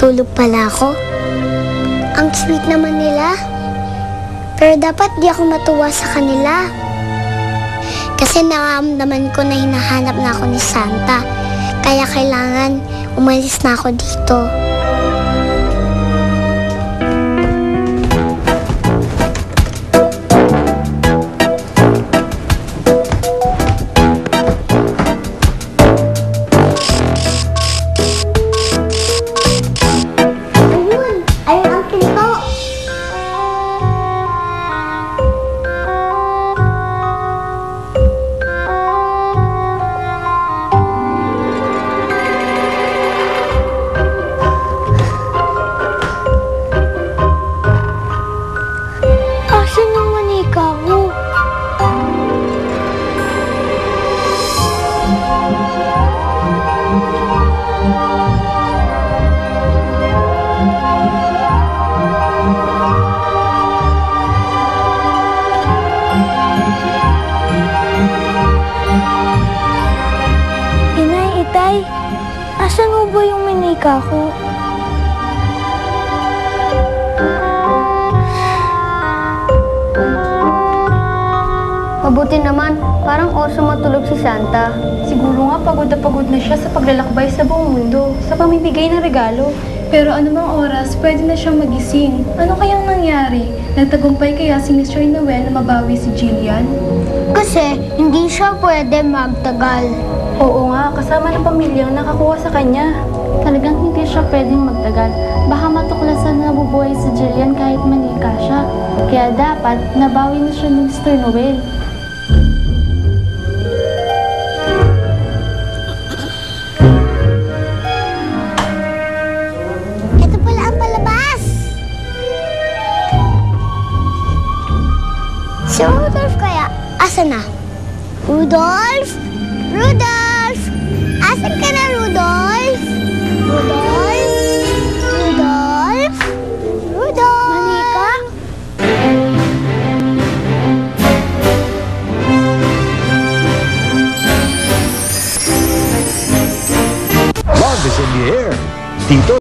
Natutulog pala ako. Ang sweet naman nila. Pero dapat di ako matuwa sa kanila. Kasi nararamdaman ko na hinahanap na ako ni Santa. Kaya kailangan umalis na ako dito. Ayun ang pinto. Asan yung manika ko? Inay, Itay, asan mo ba yung manika ko? Mabuti naman, parang oras matulog si Santa. Siguro nga pagod na siya sa paglalakbay sa buong mundo, sa pamimigay ng regalo. Pero anumang oras, pwede na siyang magising. Ano kayang nangyari? Nagtagumpay kaya si Mr. Noel na mabawi si Jillian? Kasi hindi siya pwede magtagal. Oo nga, kasama ng pamilyang nakakuha sa kanya. Talagang hindi siya pwedeng magtagal. Baka matuklasan na nabubuhay si Jillian kahit manika siya. Kaya dapat nabawi na siya ni Mr. Noel. Ito pala ang palabas! Si Rudolph kaya? Asan na? Rudolph? Rudolph! Asan ka na, Rudolph? Rudolph? Rudolph? Rudolph! Manika? Love is in the air. Dito